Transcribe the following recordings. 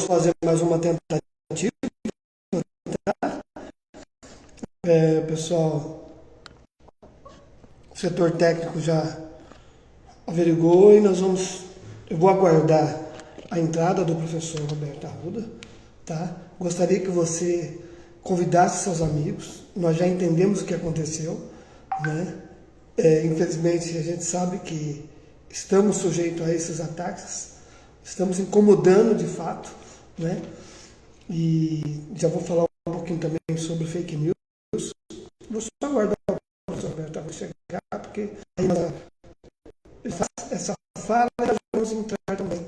fazer mais uma tentativa, tá? Pessoal, o setor técnico já averigou e eu vou aguardar a entrada do professor Roberto Arruda, tá? Gostaria que você convidasse seus amigos, nós já entendemos o que aconteceu, né? Infelizmente a gente sabe que estamos sujeitos a esses ataques, estamos incomodando de fato, né? E já vou falar um pouquinho também sobre fake news. Vou só aguardar o professor Roberto Arruda chegar, porque aí ele faz essa fala e nós vamos entrar também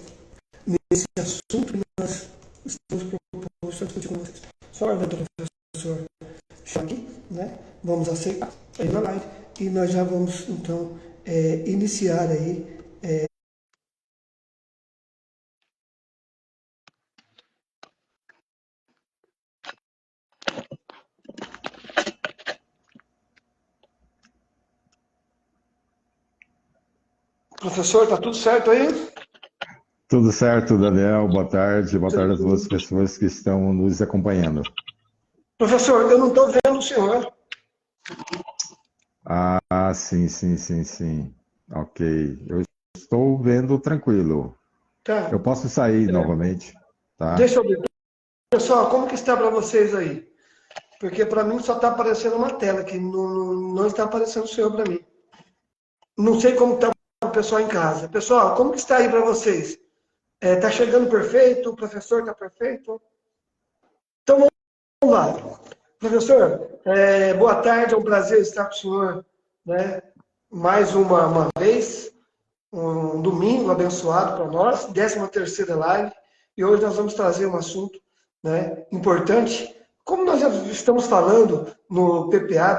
nesse assunto que nós estamos propondo a discutir com vocês. Só aguardando o professor chegar aqui, né? Vamos aceitar aí na live e nós já vamos então iniciar aí. Professor, tá tudo certo aí? Tudo certo, Daniel. Boa tarde. Boa tarde a todas as pessoas que estão nos acompanhando. Professor, eu não estou vendo o senhor. Ah, sim, sim, sim, sim. Ok. Eu estou vendo tranquilo. Tá. Eu posso sair novamente, tá? Deixa eu ver. Pessoal, como que está para vocês aí? Porque para mim só está aparecendo uma tela, que não está aparecendo o senhor para mim. Não sei como está o pessoal em casa. Pessoal, como que está aí para vocês? Está chegando perfeito? O professor está perfeito? Então vamos lá. Professor, boa tarde, é um prazer estar com o senhor, né? Mais uma vez, um domingo abençoado para nós, 13ª live, e hoje nós vamos trazer um assunto, né, importante. Como nós já estamos falando no PPA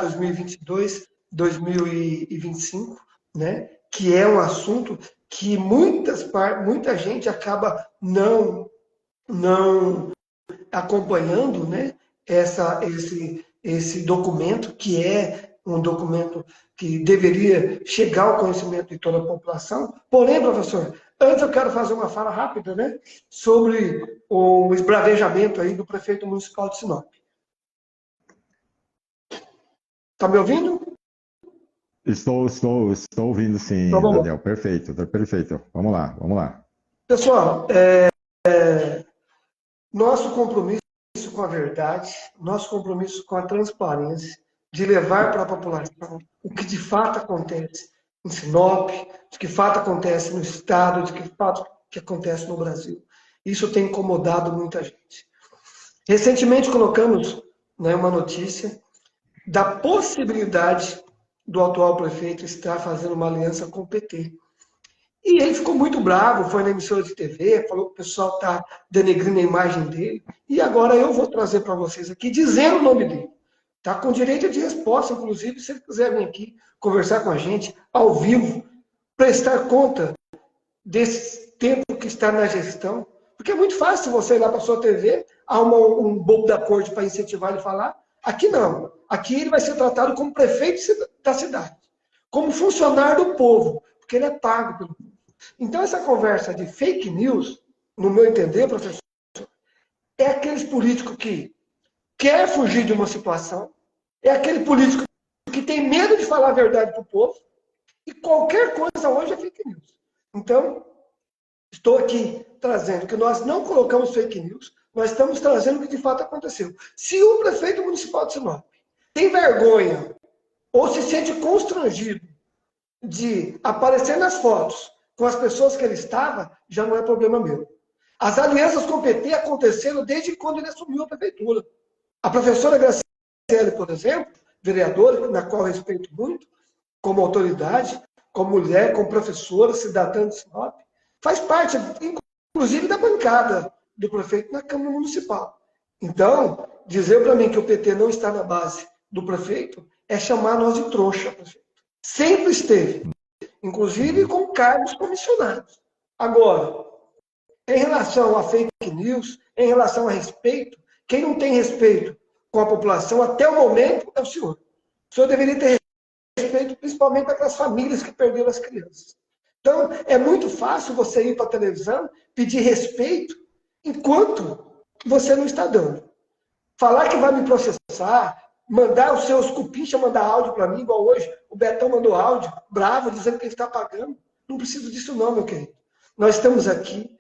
2022-2025, né, que é um assunto que muita gente acaba não acompanhando, né, esse documento, que é um documento que deveria chegar ao conhecimento de toda a população. Porém, professor, antes eu quero fazer uma fala rápida, né, sobre o esbravejamento aí do prefeito municipal de Sinop. Está me ouvindo? Estou ouvindo Então sim, vamos lá. Daniel. Perfeito, tá perfeito. Vamos lá, vamos lá. Pessoal, nosso compromisso com a verdade, nosso compromisso com a transparência, de levar para a população o que de fato acontece em Sinop, o que de fato acontece no Estado, o que de fato acontece no Brasil. Isso tem incomodado muita gente. Recentemente colocamos, né, uma notícia da possibilidade do atual prefeito estar fazendo uma aliança com o PT. E ele ficou muito bravo, foi na emissora de TV, falou que o pessoal está denegrindo a imagem dele. E agora eu vou trazer para vocês aqui, dizendo o nome dele. Tá com direito de resposta, inclusive, se ele quiser vir aqui conversar com a gente, ao vivo, prestar conta desse tempo que está na gestão. Porque é muito fácil você ir lá para a sua TV, arrumar um bobo da corte para incentivar ele a falar. Aqui não. Aqui ele vai ser tratado como prefeito da cidade, como funcionário do povo, porque ele é pago pelo povo. Então, essa conversa de fake news, no meu entender, professor, é aqueles políticos que quer fugir de uma situação, é aquele político que tem medo de falar a verdade para o povo, e qualquer coisa hoje é fake news. Então, estou aqui trazendo que nós não colocamos fake news, nós estamos trazendo o que de fato aconteceu. Se o prefeito municipal de Sinop tem vergonha ou se sente constrangido de aparecer nas fotos com as pessoas que ele estava, já não é problema meu. As alianças com o PT aconteceram desde quando ele assumiu a prefeitura. A professora Graciele, por exemplo, vereadora, na qual eu respeito muito, como autoridade, como mulher, como professora, cidadã de Sinop, faz parte, inclusive, da bancada do prefeito na Câmara Municipal. Então, dizer para mim que o PT não está na base do prefeito é chamar nós de trouxa, prefeito. Sempre esteve, inclusive com cargos comissionados. Agora, em relação a fake news, em relação a respeito, quem não tem respeito com a população até o momento é o senhor. O senhor deveria ter respeito principalmente para aquelas famílias que perderam as crianças. Então, é muito fácil você ir para a televisão, pedir respeito enquanto você não está dando. Falar que vai me processar, mandar os seus cupincha mandar áudio para mim, igual hoje, o Betão mandou áudio, bravo, dizendo que ele está pagando. Não preciso disso não, meu querido. Nós estamos aqui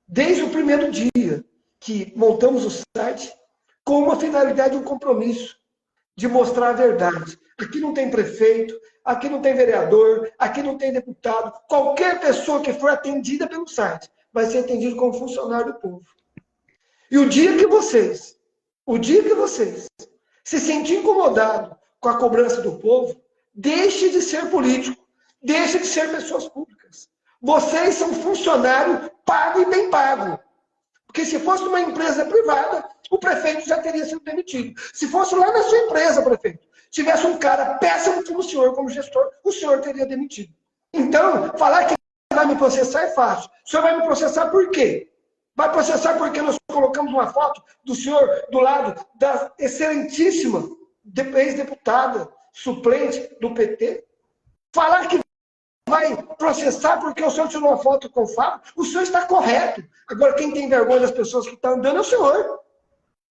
desde o primeiro dia que montamos o site com uma finalidade, um compromisso de mostrar a verdade. Aqui não tem prefeito, aqui não tem vereador, aqui não tem deputado. Qualquer pessoa que for atendida pelo site vai ser atendido como funcionário do povo. E o dia que vocês se sentir incomodado com a cobrança do povo, deixe de ser político, deixe de ser pessoas públicas. Vocês são funcionário pago e bem pago. Porque se fosse uma empresa privada, o prefeito já teria sido demitido. Se fosse lá na sua empresa, prefeito, tivesse um cara péssimo como o senhor, como gestor, o senhor teria demitido. Então, falar que vai me processar é fácil. O senhor vai me processar por quê? Vai processar porque nós colocamos uma foto do senhor do lado da excelentíssima ex-deputada suplente do PT? Falar que vai processar porque o senhor tirou uma foto com o Fábio, o senhor está correto. Agora, quem tem vergonha das pessoas que estão andando é o senhor.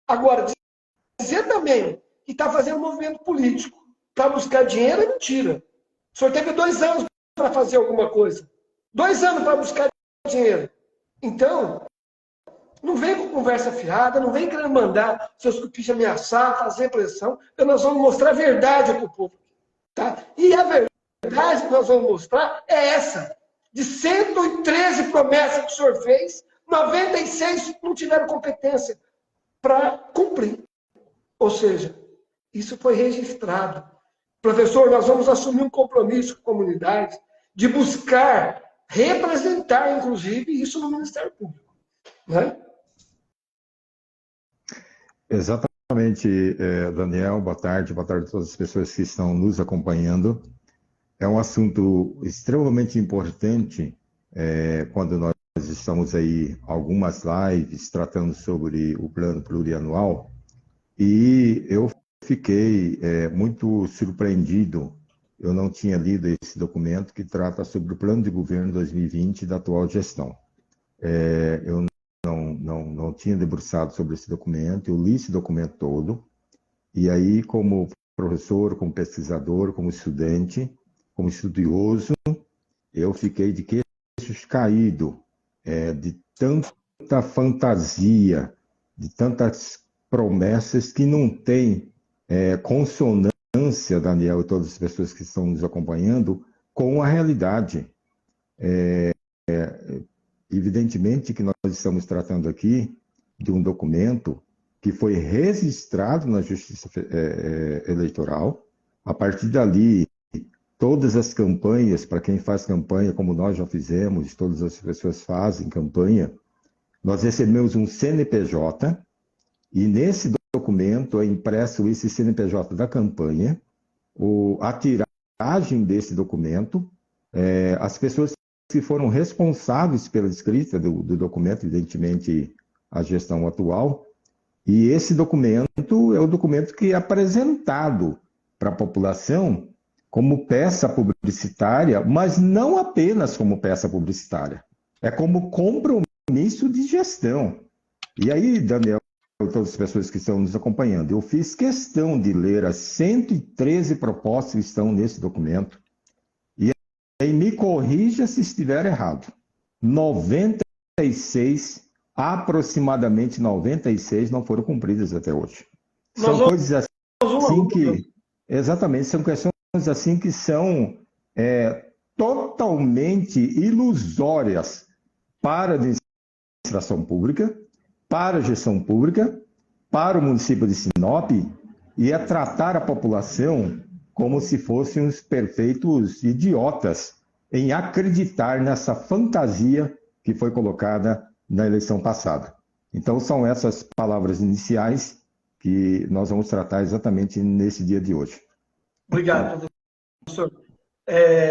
Agora, dizer também que está fazendo um movimento político para buscar dinheiro é mentira. O senhor teve 2 anos para fazer alguma coisa. 2 anos para buscar dinheiro. Então, não vem com conversa fiada, não vem querendo mandar seus cupins ameaçar, fazer pressão, porque nós vamos mostrar a verdade para o povo. Tá? E a verdade que nós vamos mostrar é essa. De 113 promessas que o senhor fez, 96 não tiveram competência para cumprir. Ou seja, isso foi registrado. Professor, nós vamos assumir um compromisso com a comunidade de buscar representar, inclusive, isso no Ministério Público. Né? Exatamente, Daniel, boa tarde a todas as pessoas que estão nos acompanhando. É um assunto extremamente importante quando nós estamos aí algumas lives tratando sobre o plano plurianual e eu fiquei muito surpreendido. Eu não tinha lido esse documento que trata sobre o plano de governo 2020 da atual gestão. Eu não tinha debruçado sobre esse documento, eu li esse documento todo, e aí, como professor, como pesquisador, como estudante, como estudioso, eu fiquei de queixos caídos de tanta fantasia, de tantas promessas que não tem consonância, Daniel e todas as pessoas que estão nos acompanhando, com a realidade. Evidentemente que nós estamos tratando aqui de um documento que foi registrado na Justiça Eleitoral. A partir dali, todas as campanhas, para quem faz campanha, como nós já fizemos, todas as pessoas fazem campanha, nós recebemos um CNPJ e nesse documento é impresso esse CNPJ da campanha, a tiragem desse documento, as pessoas que foram responsáveis pela escrita do documento, evidentemente a gestão atual, e esse documento é o documento que é apresentado para a população como peça publicitária, mas não apenas como peça publicitária, é como compromisso de gestão. E aí, Daniel, todas as pessoas que estão nos acompanhando, eu fiz questão de ler as 113 propostas que estão nesse documento, e me corrija se estiver errado. 96, aproximadamente 96, não foram cumpridas até hoje. São coisas assim que... Exatamente, são questões assim que são totalmente ilusórias para a administração pública, para a gestão pública, para o município de Sinop, e é tratar a população como se fossem os perfeitos idiotas em acreditar nessa fantasia que foi colocada na eleição passada. Então, são essas palavras iniciais que nós vamos tratar exatamente nesse dia de hoje. Obrigado, professor.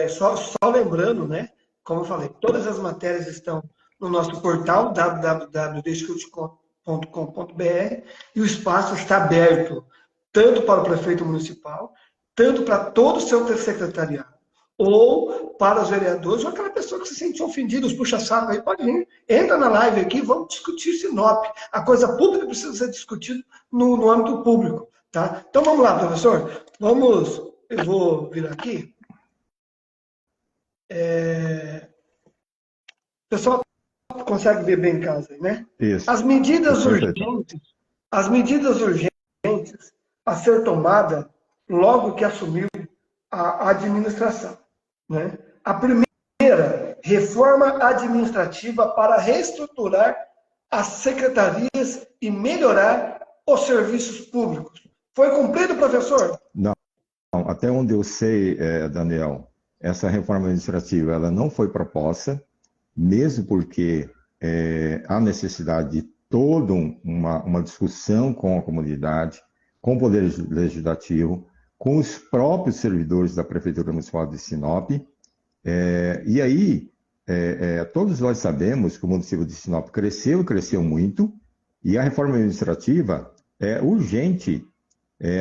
Só lembrando, né, como eu falei, todas as matérias estão no nosso portal, www.descute.com.br, e o espaço está aberto tanto para o prefeito municipal, tanto para todo o seu secretariado. ou para os vereadores, ou aquela pessoa que se sente ofendida, os puxa-saco aí, pode vir, entra na live aqui, vamos discutir Sinop. A coisa pública precisa ser discutida no âmbito público, tá? Então vamos lá, professor, eu vou vir aqui. O pessoal consegue ver bem em casa, né? Isso. As medidas urgentes a ser tomada logo que assumiu a administração, né? A primeira, reforma administrativa para reestruturar as secretarias e melhorar os serviços públicos. Foi cumprido, professor? Não, até onde eu sei, Daniel, essa reforma administrativa ela não foi proposta, mesmo porque há necessidade de toda uma discussão com a comunidade, com o Poder Legislativo, com os próprios servidores da Prefeitura Municipal de Sinop. E aí, todos nós sabemos que o município de Sinop cresceu muito, e a reforma administrativa é urgente,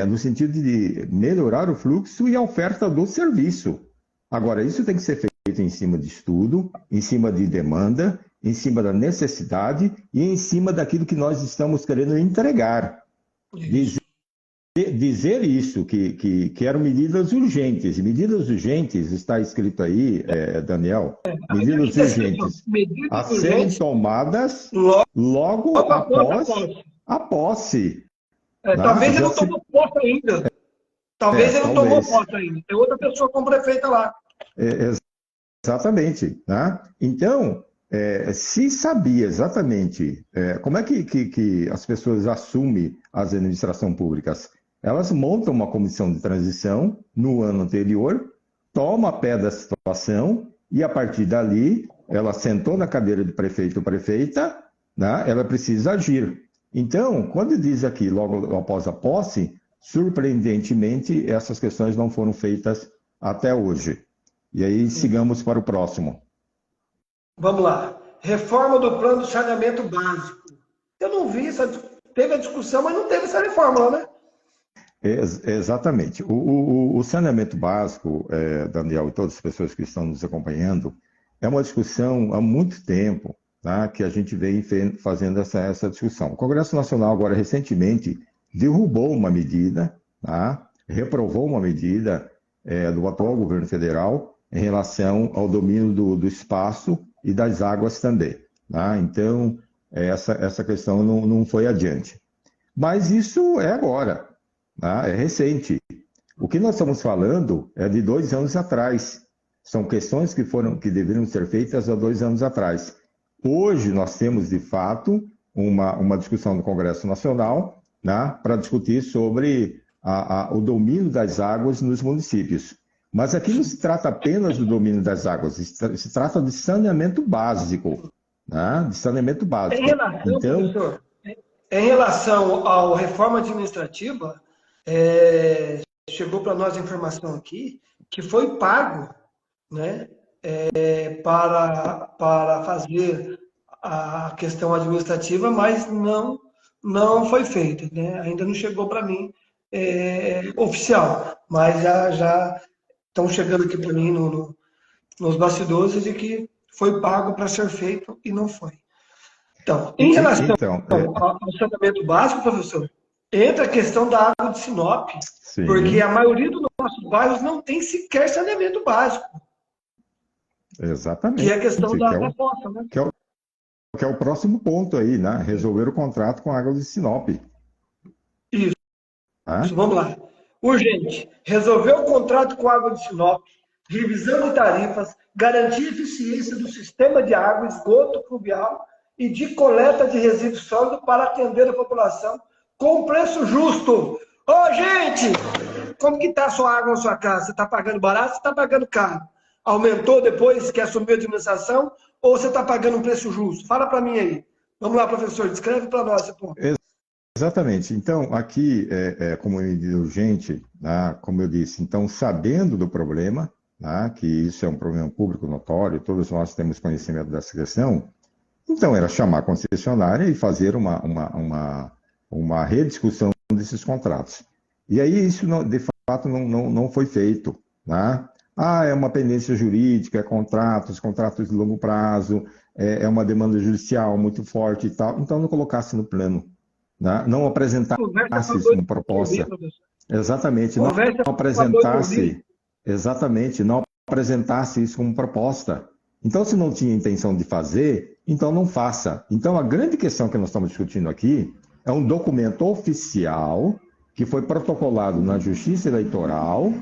no sentido de melhorar o fluxo e a oferta do serviço. Agora, isso tem que ser feito em cima de estudo, em cima de demanda, em cima da necessidade e em cima daquilo que nós estamos querendo entregar. Dizer isso, que eram medidas urgentes. Medidas urgentes, está escrito aí, Daniel, medidas urgentes a serem tomadas logo após a posse. Talvez ele não tomou posse ainda. Talvez ele não tomou posse ainda. Tem outra pessoa como prefeita lá. Exatamente. Né? Então, se sabia exatamente como é que as pessoas assumem as administrações públicas, elas montam uma comissão de transição no ano anterior, toma pé da situação e, a partir dali, ela sentou na cadeira de prefeito ou prefeita, né? Ela precisa agir. Então, quando diz aqui, logo após a posse, surpreendentemente, essas questões não foram feitas até hoje. E aí, sigamos para o próximo. Vamos lá. Reforma do plano de saneamento básico. Eu não vi, teve a discussão, mas não teve essa reforma, né? Exatamente. O saneamento básico, Daniel, e todas as pessoas que estão nos acompanhando, é uma discussão há muito tempo, tá, que a gente vem fazendo essa discussão. O Congresso Nacional, agora, recentemente, derrubou uma medida, tá, reprovou uma medida do atual governo federal em relação ao domínio do espaço e das águas também. Tá? Então, essa questão não foi adiante. Mas isso é agora. É recente. O que nós estamos falando é de 2 anos atrás. São questões que deveriam ser feitas há 2 anos atrás. Hoje nós temos, de fato, uma discussão no Congresso Nacional, né, para discutir sobre o domínio das águas nos municípios. Mas aqui não se trata apenas do domínio das águas, se trata de saneamento básico. Né, de saneamento básico. Professor, em relação à reforma administrativa, chegou para nós a informação aqui que foi pago, né, para fazer a questão administrativa, mas não foi feito, né? Ainda não chegou para mim oficial, mas já estão chegando aqui para mim nos bastidores de que foi pago para ser feito e não foi. Então, em relação ao saneamento básico, professor, entra a questão da água de Sinop, sim, porque a maioria dos nossos bairros não tem sequer saneamento básico. Exatamente. Que é a questão da poça, né? Que é o próximo ponto aí, né? Resolver o contrato com a água de Sinop. Isso. Vamos lá. Urgente. Resolver o contrato com a água de Sinop, revisão de tarifas, garantir a eficiência do sistema de água, esgoto pluvial e de coleta de resíduos sólidos para atender a população com preço justo. Ô, gente! Como que está a sua água na sua casa? Você está pagando barato ou você está pagando caro? Aumentou depois que assumiu a administração ou você está pagando um preço justo? Fala para mim aí. Vamos lá, professor, descreve para nós esse ponto. Exatamente. Então, aqui, como medida urgente, né, como eu disse, então, sabendo do problema, né, que isso é um problema público notório, todos nós temos conhecimento dessa questão, então era chamar a concessionária e fazer uma rediscussão desses contratos. E aí isso, de fato, não foi feito. Né? Ah, é uma pendência jurídica, é contratos de longo prazo, é uma demanda judicial muito forte e tal. Então, não colocasse no plano, né? Não Conversa apresentasse para isso boi como dormir, proposta. professor. Exatamente, não Conversa para boi dormir. apresentasse, exatamente, não apresentasse isso como proposta. Então, se não tinha intenção de fazer, então não faça. Então, a grande questão que nós estamos discutindo aqui é um documento oficial que foi protocolado na Justiça Eleitoral,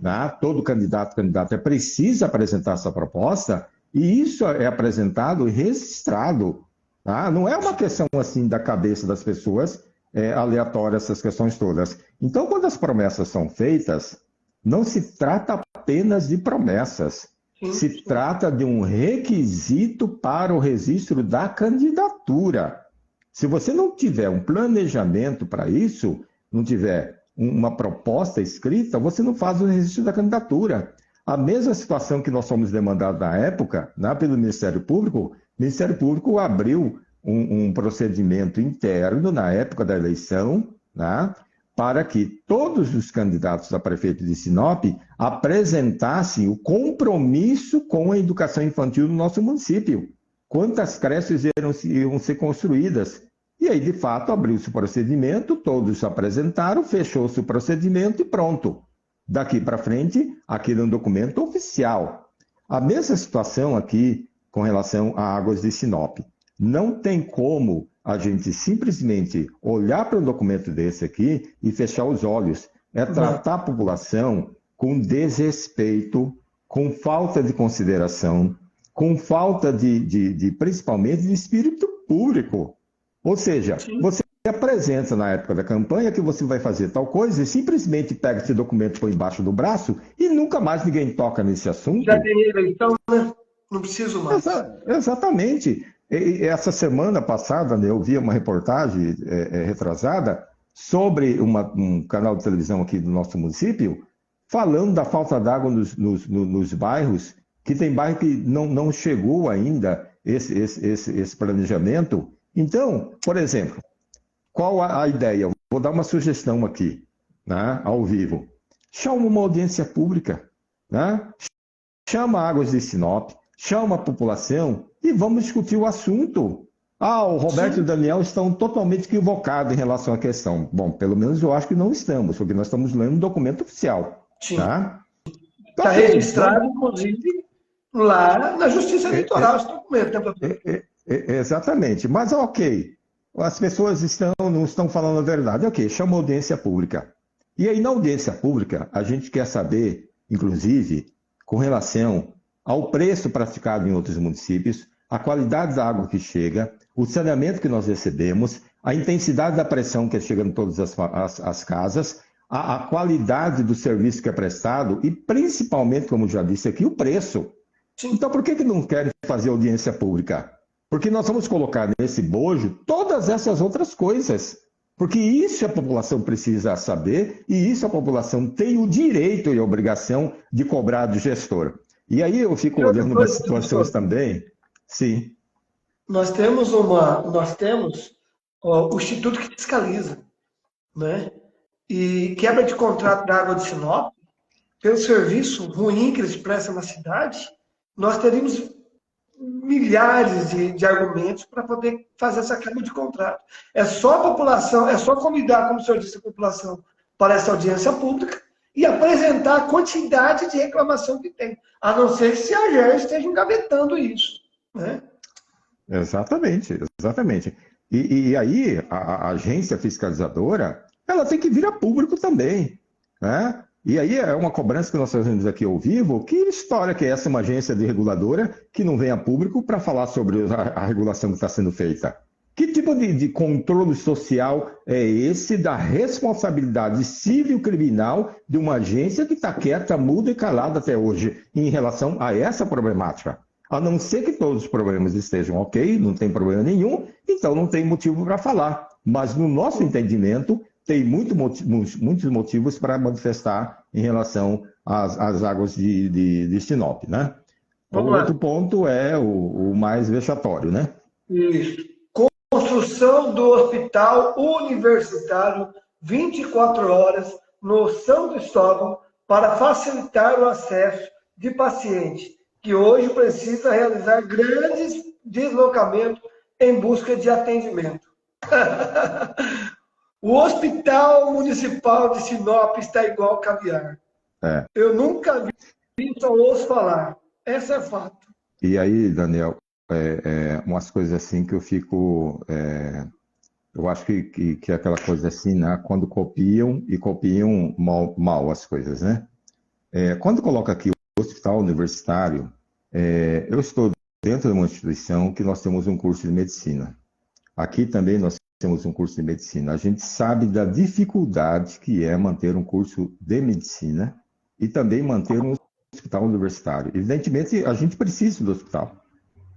né? Todo candidata precisa apresentar essa proposta, e isso é apresentado e registrado. Tá? Não é uma questão assim da cabeça das pessoas, aleatória essas questões todas. Então, quando as promessas são feitas, não se trata apenas de promessas, Sim, se sim. trata de um requisito para o registro da candidatura. Se você não tiver um planejamento para isso, não tiver uma proposta escrita, você não faz o registro da candidatura. A mesma situação que nós fomos demandados na época, né, pelo Ministério Público, o Ministério Público abriu um procedimento interno na época da eleição, né, para que todos os candidatos a prefeito de Sinop apresentassem o compromisso com a educação infantil no nosso município. Quantas creches iam ser construídas? E aí, de fato, abriu-se o procedimento, todos apresentaram, fechou-se o procedimento e pronto. Daqui para frente, aquele é um documento oficial. A mesma situação aqui com relação a Águas de Sinop. Não tem como a gente simplesmente olhar para um documento desse aqui e fechar os olhos. É Não. tratar a população com desrespeito, com falta de consideração, com falta principalmente, de espírito público. Ou seja, Sim. você apresenta na época da campanha que você vai fazer tal coisa e simplesmente pega esse documento por embaixo do braço e nunca mais ninguém toca nesse Já assunto. tem eleição, né? Não preciso mais. Exatamente. E essa semana passada, né, eu vi uma reportagem retrasada sobre um canal de televisão aqui do nosso município, falando da falta d'água nos bairros, que tem bairro que não chegou ainda esse planejamento. Então, por exemplo, qual a ideia? Vou dar uma sugestão aqui, né, ao vivo. Chama uma audiência pública, né? Chama Águas de Sinop, chama a população e vamos discutir o assunto. Ah, o Roberto e o Sim, Daniel estão totalmente equivocados em relação à questão. Bom, pelo menos eu acho que não estamos, porque nós estamos lendo um documento oficial, sim. tá? Está Ok, registrado, inclusive, lá na Justiça é, Eleitoral é, esse documento, né, professor? exatamente. Mas ok, as pessoas não estão falando a verdade. Ok, chama a audiência pública. E aí, na audiência pública, a gente quer saber, inclusive, com relação ao preço praticado em outros municípios, a qualidade da água que chega, o saneamento que nós recebemos, a intensidade da pressão que chega em todas as casas, a qualidade do serviço que é prestado e, principalmente, como já disse aqui, o preço. Sim. Então, por que não querem fazer audiência pública? Porque nós vamos colocar nesse bojo todas essas outras coisas. Porque isso a população precisa saber e isso a população tem o direito e a obrigação de cobrar do gestor. E aí eu fico E outra olhando umas coisa, situações professor, também. Sim, nós temos ó, o Instituto que fiscaliza, né? E quebra de contrato da água de Sinop, pelo serviço ruim que eles prestam na cidade, nós teríamos milhares de argumentos para poder fazer essa quebra de contrato. É só a população, é só convidar, como o senhor disse, a população para essa audiência pública e apresentar a quantidade de reclamação que tem, a não ser se a AGER esteja engavetando isso, né? exatamente. E aí a agência fiscalizadora, ela tem que vir a público também, né? E aí é uma cobrança que nós fazemos aqui ao vivo. Que história que é essa, uma agência de reguladora que não vem a público para falar sobre a regulação que está sendo feita? Que tipo de controle social é esse da responsabilidade civil criminal de uma agência que está quieta, muda e calada até hoje em relação a essa problemática? A não ser que todos os problemas estejam ok, não tem problema nenhum, então não tem motivo para falar. Mas no nosso entendimento, tem muitos motivos para manifestar em relação às águas de Sinop, né? O Vamos lá. outro ponto é o mais vexatório, né? Isso. Construção do Hospital Universitário 24 horas no São Cristóvão para facilitar o acesso de paciente que hoje precisa realizar grandes deslocamentos em busca de atendimento. O Hospital Municipal de Sinop está igual caviar. É. Eu nunca vi, só ouço falar. Essa é fato. E aí, Daniel, umas coisas assim que eu fico... eu acho que é aquela coisa assim, né? Quando copiam, e copiam mal as coisas, né? Quando coloca aqui o hospital universitário, eu estou dentro de uma instituição que nós temos um curso de medicina. Aqui também nós temos um curso de medicina. A gente sabe da dificuldade que é manter um curso de medicina e também manter um hospital universitário. Evidentemente, a gente precisa do hospital.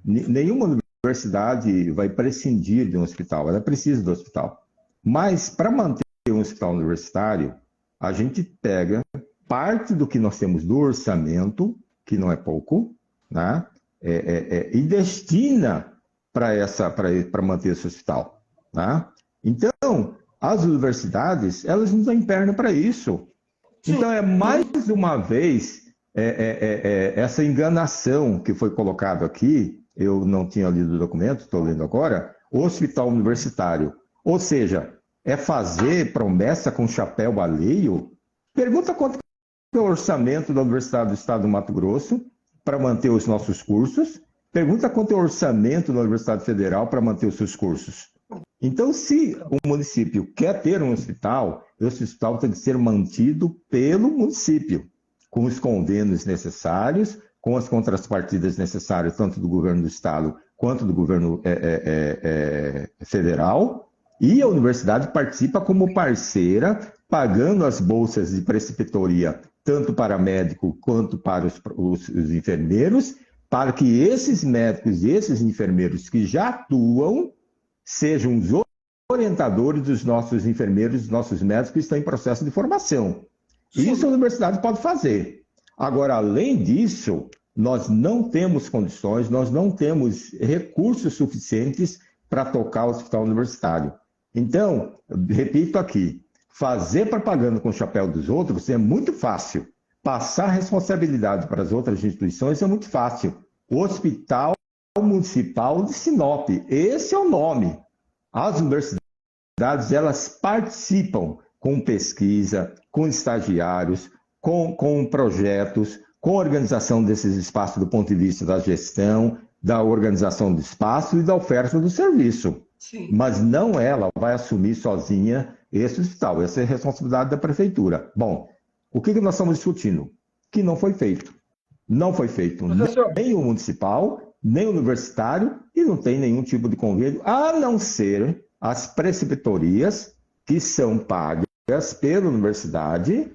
Nenhuma universidade vai prescindir de um hospital, ela precisa do hospital. Mas, para manter um hospital universitário, a gente pega parte do que nós temos do orçamento, que não é pouco, né? E destina para manter esse hospital. Né? Então, as universidades, elas não têm perna para isso. Então, mais uma vez, essa enganação que foi colocada aqui, eu não tinha lido o documento, estou lendo agora, hospital universitário. Ou seja, é fazer promessa com chapéu alheio? Pergunta quanto é o orçamento da Universidade do Estado do Mato Grosso para manter os nossos cursos. Pergunta quanto é o orçamento da Universidade Federal para manter os seus cursos. Então, se o município quer ter um hospital, esse hospital tem que ser mantido pelo município, com os convênios necessários, com as contrapartidas necessárias, tanto do governo do estado quanto do governo federal, e a universidade participa como parceira, pagando as bolsas de preceptoria, tanto para médico quanto para os enfermeiros, para que esses médicos e esses enfermeiros que já atuam sejam os orientadores dos nossos enfermeiros, dos nossos médicos que estão em processo de formação. Isso a universidade pode fazer. Agora, além disso, nós não temos condições, nós não temos recursos suficientes para tocar o hospital universitário. Então, repito aqui, fazer propaganda com o chapéu dos outros é muito fácil. Passar responsabilidade para as outras instituições é muito fácil. Hospital Municipal de Sinop, esse é o nome. As universidades, elas participam com pesquisa, com estagiários, com projetos, com organização desses espaços do ponto de vista da gestão, da organização do espaço e da oferta do serviço. Sim. Mas não ela vai assumir sozinha esse hospital, essa é a responsabilidade da prefeitura. Bom, o que nós estamos discutindo? Que não foi feito. Não foi feito nem o municipal, nem o universitário, e não tem nenhum tipo de convênio, a não ser as preceptorias que são pagas pela universidade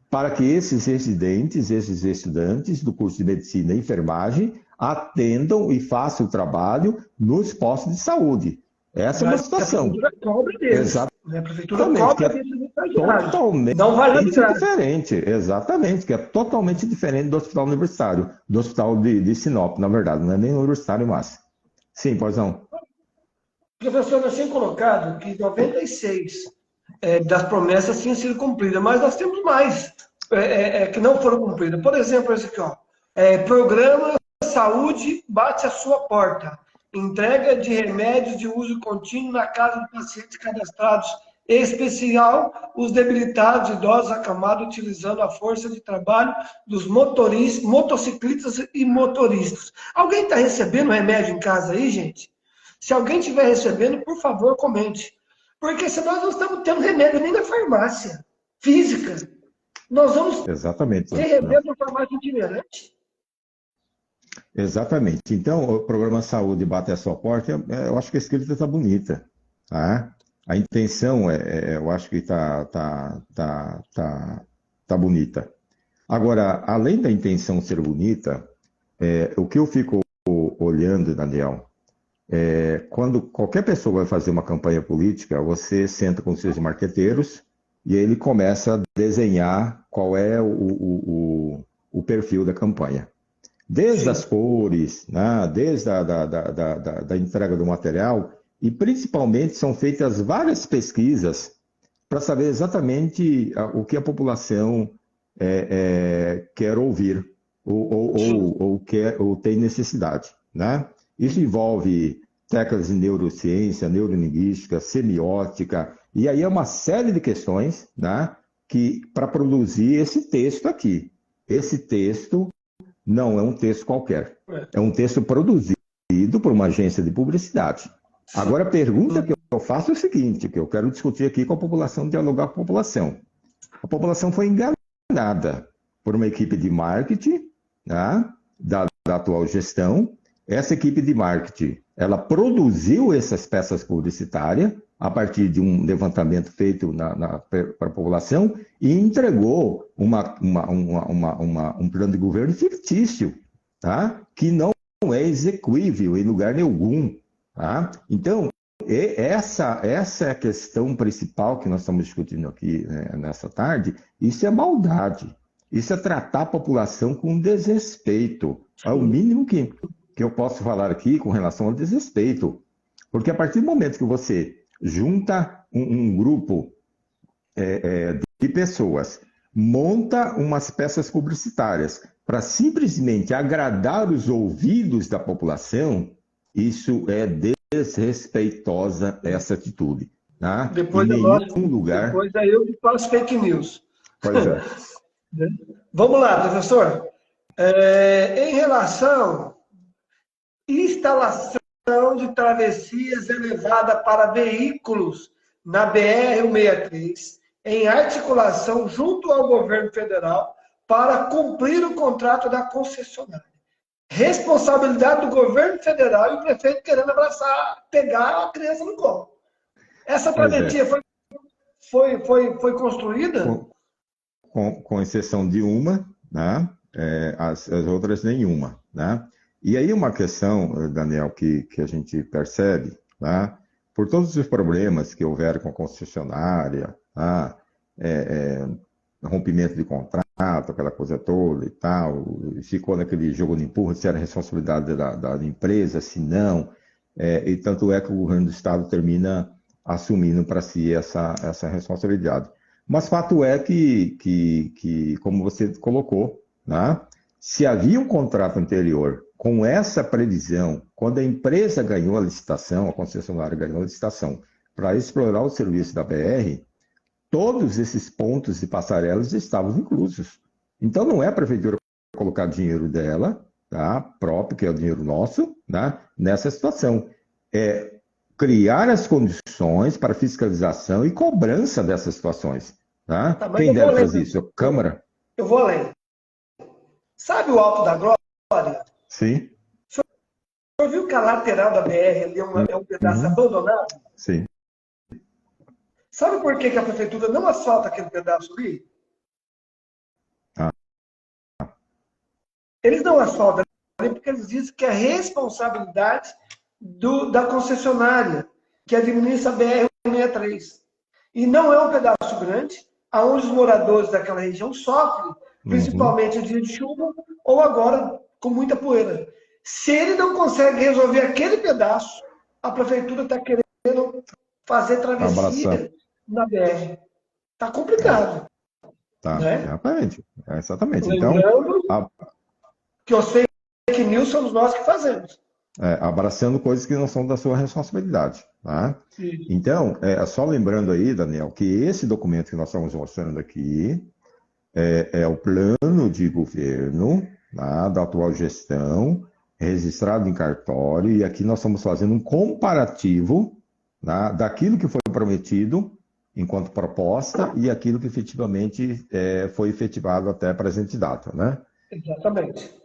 para que esses residentes, esses estudantes do curso de medicina e enfermagem atendam e façam o trabalho nos postos de saúde. Essa é uma situação. A prefeitura cobra deles. Exatamente. A prefeitura cobra deles. Totalmente não vale diferente. Exatamente, que é totalmente diferente do hospital universitário, do hospital de Sinop, na verdade, não é nem universitário mais. Sim, Porzão. Professor, nós tínhamos colocado que 96 das promessas tinham sido cumpridas, mas nós temos mais que não foram cumpridas. Por exemplo, esse aqui, ó, Programa Saúde bate a sua porta. Entrega de remédios de uso contínuo na casa de pacientes cadastrados, em especial os debilitados, idosos, acamados, utilizando a força de trabalho dos motoristas, motociclistas e motoristas. Alguém está recebendo remédio em casa aí, gente? Se alguém estiver recebendo, por favor, comente. Porque se nós não estamos tendo remédio nem na farmácia física, nós vamos ter remédio na farmácia itinerante. Exatamente. Então, o programa Saúde bate a sua porta, eu acho que a escrita está bonita. Tá? A intenção, eu acho que tá bonita. Agora, além da intenção ser bonita, o que eu fico olhando, Daniel, quando qualquer pessoa vai fazer uma campanha política, você senta com seus marqueteiros e ele começa a desenhar qual é o perfil da campanha. Desde as cores, né, desde da entrega do material, e principalmente são feitas várias pesquisas para saber exatamente o que a população quer ouvir. ou quer, ou tem necessidade, né? Isso envolve técnicas de neurociência, neurolinguística, semiótica, e aí é uma série de questões, né, que para produzir esse texto aqui. Esse texto não é um texto qualquer, é um texto produzido por uma agência de publicidade. Agora, a pergunta que eu faço é o seguinte, que eu quero discutir aqui com a população, dialogar com a população. A população foi enganada por uma equipe de marketing, né, da atual gestão. Essa equipe de marketing, ela produziu essas peças publicitárias a partir de um levantamento feito para a população e entregou um plano de governo fictício, tá? Que não é execuível em lugar nenhum. Tá? Então, essa é a questão principal que nós estamos discutindo aqui, né, nessa tarde. Isso é maldade. Isso é tratar a população com desrespeito. É o mínimo que eu posso falar aqui com relação ao desrespeito. Porque a partir do momento que você junta um grupo de pessoas, monta umas peças publicitárias para simplesmente agradar os ouvidos da população, isso é desrespeitosa, essa atitude. Tá? Depois, em nenhum lugar... Depois é eu que faço fake news. Pois é. Vamos lá, professor. Em relação à instalação de travessias elevada para veículos na BR-163, em articulação junto ao governo federal para cumprir o contrato da concessionária. Responsabilidade do governo federal e o prefeito querendo abraçar, pegar a criança no colo. Essa travessia foi construída? Com exceção de uma, né? As outras nenhuma. Né? E aí uma questão, Daniel, que a gente percebe, né? Por todos os problemas que houveram com a concessionária, tá? Rompimento de contrato, aquela coisa toda e tal, ficou naquele jogo de empurra, se era responsabilidade da empresa, se não, e tanto é que o governo do estado termina assumindo para si essa responsabilidade. Mas fato é que como você colocou, né, se havia um contrato anterior com essa previsão, quando a empresa ganhou a licitação, a concessionária ganhou a licitação para explorar o serviço da BR, todos esses pontos de passarelas estavam inclusos. Então, não é a prefeitura colocar dinheiro dela, tá, próprio, que é o dinheiro nosso, né, nessa situação. É criar as condições para fiscalização e cobrança dessas situações. Tá? Quem deve fazer isso? A Câmara? Eu vou além. Sabe o Alto da Glória? Sim. O senhor viu que a lateral da BR ali é um pedaço abandonado? Sim. Sabe por que a prefeitura não asfalta aquele pedaço ali? Eles não asfaltam ali porque eles dizem que é responsabilidade da concessionária, que administra a BR-163. E não é um pedaço grande, onde os moradores daquela região sofrem, principalmente em dia de chuva ou agora com muita poeira. Se ele não consegue resolver aquele pedaço, a prefeitura está querendo fazer travessia na BR. Está complicado. Tá, né? exatamente. Lembrando então, que os fake news somos nós que fazemos. Abraçando coisas que não são da sua responsabilidade. Tá? Então, só lembrando aí, Daniel, que esse documento que nós estamos mostrando aqui é o plano de governo, tá, da atual gestão, registrado em cartório, e aqui nós estamos fazendo um comparativo, tá, daquilo que foi prometido enquanto proposta e aquilo que efetivamente foi efetivado até a presente data. Né? Exatamente.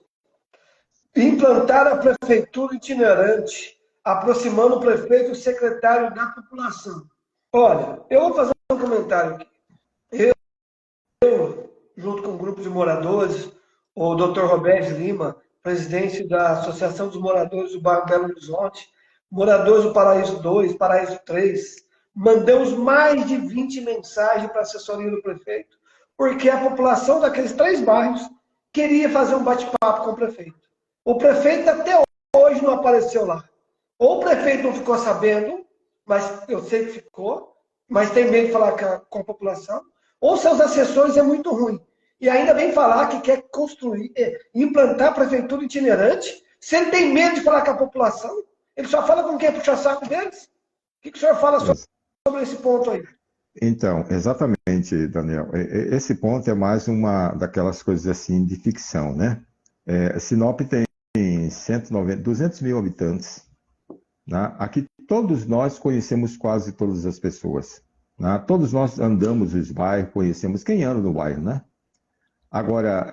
Implantar a prefeitura itinerante, aproximando o prefeito e o secretário da população. Olha, eu vou fazer um comentário aqui. Eu, junto com um grupo de moradores, o Dr. Roberto Lima, presidente da Associação dos Moradores do Bairro Belo Horizonte, moradores do Paraíso 2, Paraíso 3, mandamos mais de 20 mensagens para a assessoria do prefeito, porque a população daqueles 3 bairros queria fazer um bate-papo com o prefeito. O prefeito até hoje não apareceu lá. Ou o prefeito não ficou sabendo, mas eu sei que ficou, mas tem medo de falar com a população, ou seus assessores é muito ruim. e ainda vem falar que quer construir, implantar a prefeitura itinerante, se ele tem medo de falar com a população, ele só fala com quem puxa saco deles. O que o senhor fala sobre esse ponto aí? Então, exatamente, Daniel. Esse ponto é mais uma daquelas coisas assim de ficção, né? Sinop tem 190, 200 mil habitantes, né? Aqui todos nós conhecemos quase todas as pessoas, né? Todos nós andamos nos bairros, conhecemos quem anda no bairro, né? Agora,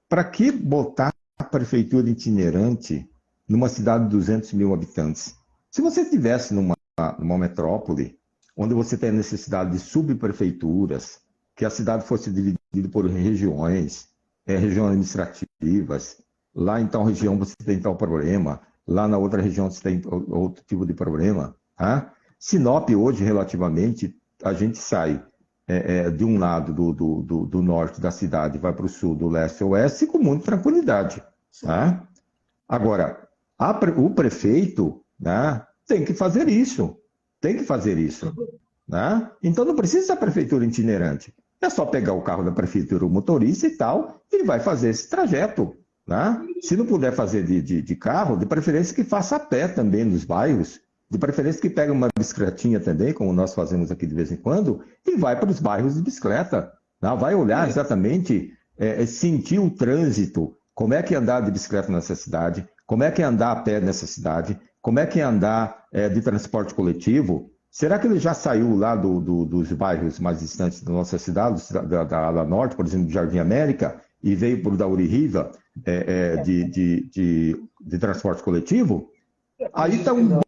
para que botar a prefeitura itinerante numa cidade de 200 mil habitantes? Se você estivesse numa metrópole, onde você tem a necessidade de subprefeituras, que a cidade fosse dividida por regiões, regiões administrativas, lá em tal região você tem tal problema, lá na outra região você tem outro tipo de problema. Tá? Sinop hoje, relativamente, a gente sai de um lado do norte da cidade, vai para o sul, do leste ao oeste, com muita tranquilidade. Tá? Agora, o prefeito, né, tem que fazer isso. Tem que fazer isso. Né? Então não precisa da prefeitura itinerante. É só pegar o carro da prefeitura, o motorista e tal, e vai fazer esse trajeto. Né? Se não puder fazer de carro, de preferência que faça a pé também nos bairros, de preferência que pegue uma bicicletinha também, como nós fazemos aqui de vez em quando, e vai para os bairros de bicicleta. Né? Vai olhar exatamente, sentir o trânsito, como é que é andar de bicicleta nessa cidade, como é que é andar a pé nessa cidade, como é que é andar de transporte coletivo. Será que ele já saiu lá dos bairros mais distantes da nossa cidade, da ala norte, por exemplo, do Jardim América, e veio para o da Urihiva de transporte coletivo? Aí está um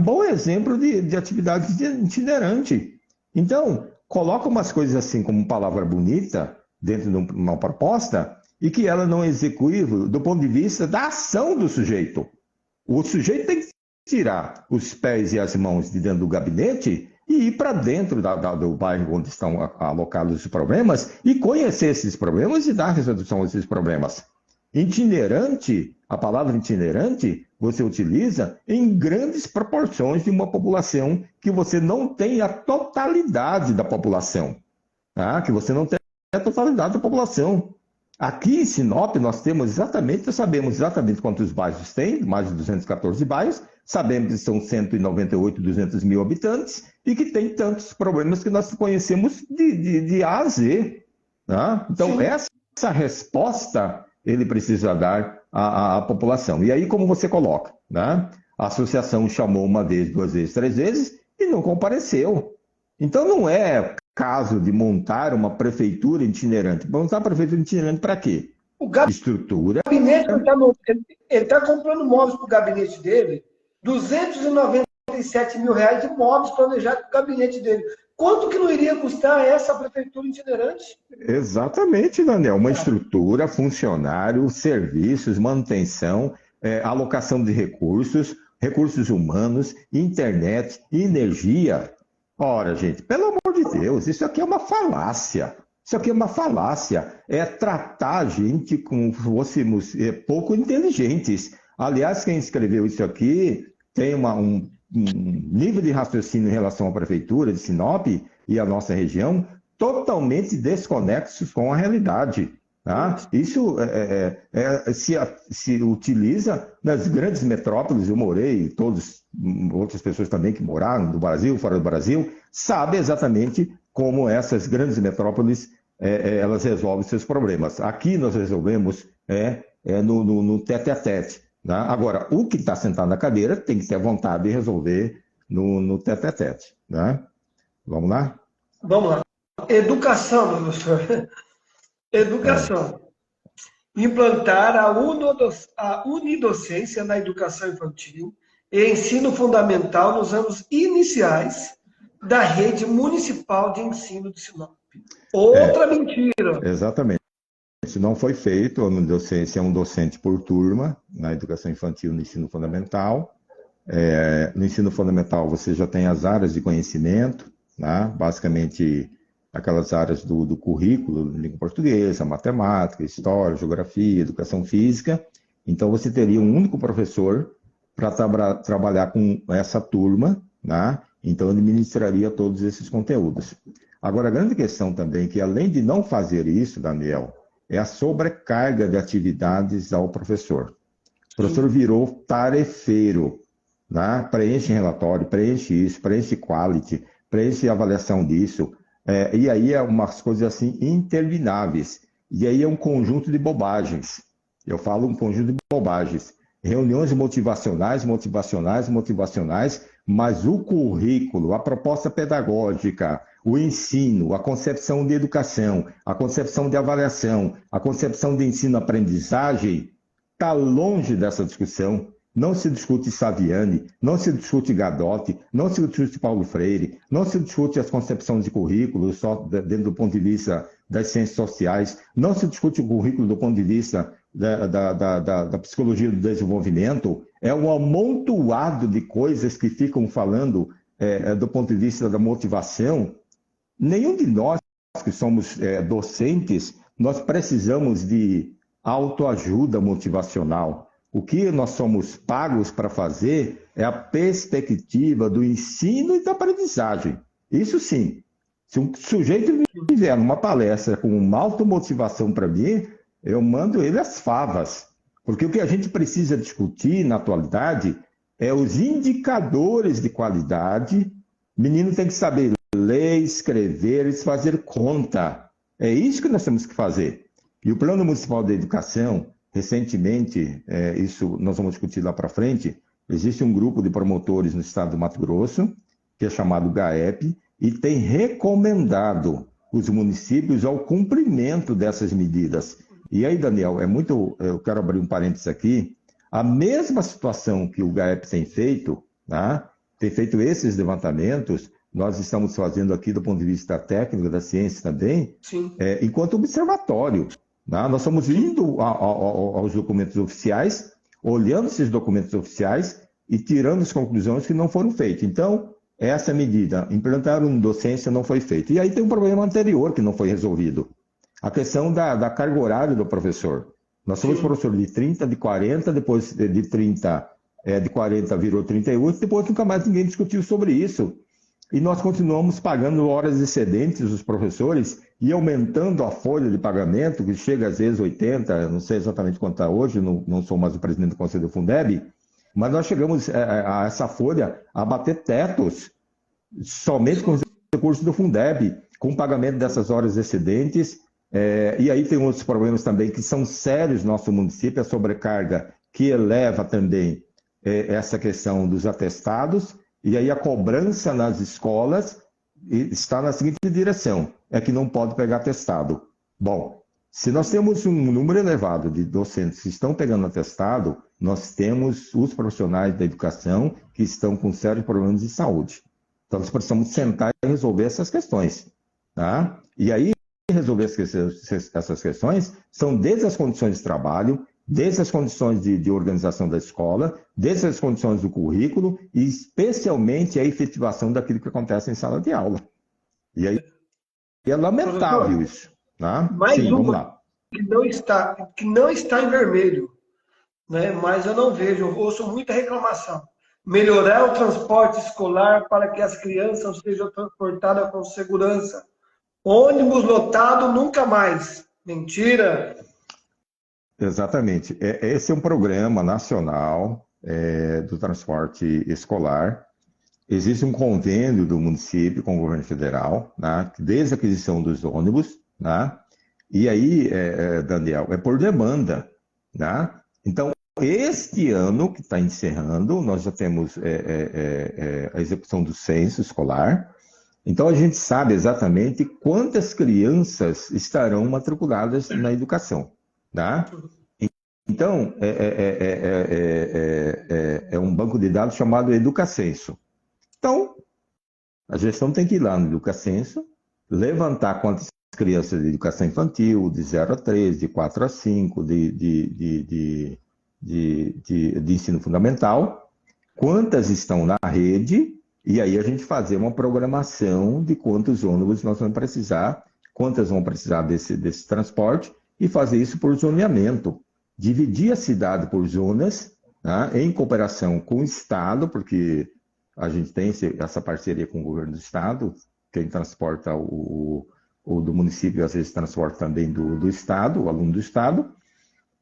bom exemplo de atividade itinerante. Então, coloca umas coisas assim como palavra bonita dentro de uma proposta e que ela não é execuível do ponto de vista da ação do sujeito. O sujeito tem que tirar os pés e as mãos de dentro do gabinete e ir para dentro do bairro onde estão alocados os problemas e conhecer esses problemas e dar resolução a esses problemas. Itinerante, a palavra itinerante, você utiliza em grandes proporções de uma população que você não tem a totalidade da população. Tá? Que você não tem a totalidade da população. Aqui em Sinop nós sabemos exatamente quantos bairros tem, mais de 214 bairros, sabemos que são 198, 200 mil habitantes e que tem tantos problemas que nós conhecemos de A a Z. Tá? Então, essa resposta ele precisa dar à população. E aí, como você coloca? Né? A associação chamou uma vez, duas vezes, três vezes e não compareceu. Então, não é caso de montar uma prefeitura itinerante. Montar uma prefeitura itinerante para quê? Estrutura. O gabinete, ele está comprando móveis para o gabinete dele, R$297 mil de móveis planejados para o gabinete dele. Quanto que não iria custar essa prefeitura itinerante? Exatamente, Daniel. Uma estrutura, funcionário, serviços, manutenção, alocação de recursos, recursos humanos, internet, energia. Ora, gente, pelo amor de Deus, isso aqui é uma falácia. Isso aqui é uma falácia. É tratar a gente como se fôssemos pouco inteligentes. Aliás, quem escreveu isso aqui tem um nível de raciocínio em relação à prefeitura de Sinop e à nossa região totalmente desconexos com a realidade. Tá? Isso se utiliza nas grandes metrópoles. Eu morei, outras pessoas também que moraram no Brasil, fora do Brasil, sabem exatamente como essas grandes metrópoles elas resolvem seus problemas. Aqui nós resolvemos no tete-a-tete. Né? Agora, o que está sentado na cadeira tem que ter vontade de resolver no tete-a-tete. Né? Vamos lá? Vamos lá. Educação, professor. Educação. Implantar a unidocência na educação infantil e ensino fundamental nos anos iniciais da rede municipal de ensino de Sinop. Outra mentira. Exatamente. Isso não foi feito. A unidocência é um docente por turma na educação infantil no ensino fundamental. No ensino fundamental você já tem as áreas de conhecimento, né? Basicamente aquelas áreas do currículo, língua portuguesa, matemática, história, geografia, educação física. Então, você teria um único professor para trabalhar com essa turma, né? Então, ele ministraria todos esses conteúdos. Agora, a grande questão também, que além de não fazer isso, Daniel, é a sobrecarga de atividades ao professor. O professor virou tarefeiro, né? Preenche relatório, preenche isso, preenche quality, preenche avaliação disso. E aí é umas coisas assim intermináveis. E aí é um conjunto de bobagens. Eu falo um conjunto de bobagens. Reuniões motivacionais, mas o currículo, a proposta pedagógica, o ensino, a concepção de educação, a concepção de avaliação, a concepção de ensino-aprendizagem, está longe dessa discussão. Não se discute Saviani, não se discute Gadotti, não se discute Paulo Freire, não se discute as concepções de currículo só dentro do ponto de vista das ciências sociais, não se discute o currículo do ponto de vista da psicologia do desenvolvimento. É um amontoado de coisas que ficam falando do ponto de vista da motivação. Nenhum de nós que somos docentes, nós precisamos de autoajuda motivacional. O que nós somos pagos para fazer é a perspectiva do ensino e da aprendizagem. Isso sim. Se um sujeito vier numa palestra com uma automotivação para mim, eu mando ele às favas. Porque o que a gente precisa discutir na atualidade é os indicadores de qualidade. O menino tem que saber ler, escrever e fazer conta. É isso que nós temos que fazer. E o Plano Municipal de Educação, recentemente, isso nós vamos discutir lá para frente, existe um grupo de promotores no estado do Mato Grosso, que é chamado GAEP, e tem recomendado os municípios ao cumprimento dessas medidas. E aí, Daniel, eu quero abrir um parênteses aqui, a mesma situação que o GAEP tem feito, tá? Tem feito esses levantamentos, nós estamos fazendo aqui do ponto de vista técnico, da ciência também, enquanto observatório. Tá? Nós estamos indo aos documentos oficiais, olhando esses documentos oficiais e tirando as conclusões que não foram feitas. Então, essa medida, implantar uma docência, não foi feita. E aí tem um problema anterior que não foi resolvido. A questão da carga horária do professor. Nós somos professores de 30, de 40, depois de 30, de 40 virou 38, depois nunca mais ninguém discutiu sobre isso. E nós continuamos pagando horas excedentes os professores e aumentando a folha de pagamento, que chega às vezes 80, não sei exatamente quanto está hoje, não sou mais o presidente do Conselho do Fundeb, mas nós chegamos a essa folha a bater tetos somente com os recursos do Fundeb, com o pagamento dessas horas excedentes. E aí tem outros problemas também que são sérios no nosso município, a sobrecarga que eleva também essa questão dos atestados. E aí a cobrança nas escolas está na seguinte direção, é que não pode pegar atestado. Bom, se nós temos um número elevado de docentes que estão pegando atestado, nós temos os profissionais da educação que estão com sérios problemas de saúde. Então nós precisamos sentar e resolver essas questões. Tá? E aí, resolver essas questões são desde as condições de trabalho, desde as condições de organização da escola, desde as condições do currículo e especialmente a efetivação daquilo que acontece em sala de aula. E aí é lamentável isso. Tá? Mais Sim, vamos lá. Que não está em vermelho, né? Mas eu não vejo, eu ouço muita reclamação. Melhorar o transporte escolar para que as crianças sejam transportadas com segurança. Ônibus lotado nunca mais. Mentira! Exatamente. Esse é um programa nacional do transporte escolar. Existe um convênio do município com o governo federal, né, desde a aquisição dos ônibus. Né, e aí, Daniel, é por demanda. Né? Então, este ano que está encerrando, nós já temos a execução do censo escolar. Então, a gente sabe exatamente quantas crianças estarão matriculadas na educação. Tá? Então, é um banco de dados chamado Educacenso. Então, a gestão tem que ir lá no Educacenso, levantar quantas crianças de educação infantil, de 0 a 3, de 4 a 5, de ensino fundamental, quantas estão na rede, e aí a gente fazer uma programação de quantos ônibus nós vamos precisar, quantas vão precisar desse transporte, e fazer isso por zoneamento. Dividir a cidade por zonas, tá? Em cooperação com o Estado, porque a gente tem essa parceria com o governo do Estado, quem transporta o do município, às vezes transporta também do Estado, o aluno do Estado,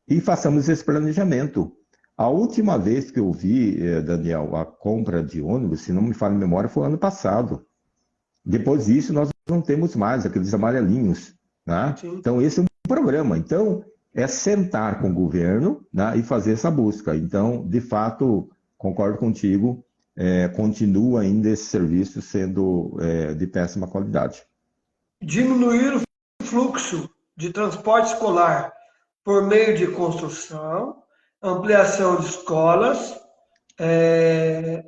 e façamos esse planejamento. A última vez que eu vi, Daniel, a compra de ônibus, se não me falha a memória, foi ano passado. Depois disso, nós não temos mais aqueles amarelinhos, né? Então, esse é um programa. Então, é sentar com o governo, né, e fazer essa busca. Então, de fato, concordo contigo, continua ainda esse serviço sendo de péssima qualidade. Diminuir o fluxo de transporte escolar por meio de construção, ampliação de escolas,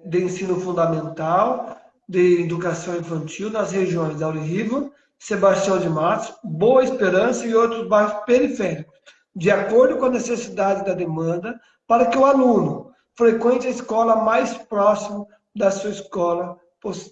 de ensino fundamental, de educação infantil nas regiões de Auririva, Sebastião de Matos, Boa Esperança e outros bairros periféricos, de acordo com a necessidade da demanda, para que o aluno frequente a escola mais próximo da sua escola,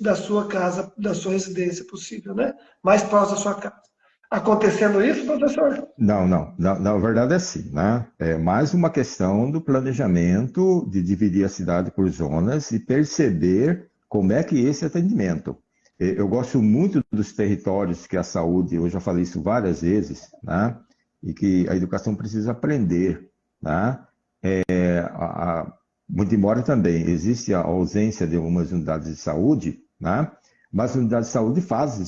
da sua casa, da sua residência possível, né? Mais próximo da sua casa. Acontecendo isso, professor? Não, na verdade é assim, né? É mais uma questão do planejamento, de dividir a cidade por zonas e perceber como é que esse atendimento. Eu gosto muito dos territórios que a saúde, eu já falei isso várias vezes, né? E que a educação precisa aprender, né? Muito embora também existe a ausência de algumas unidades de saúde, né? Mas a unidade de saúde faz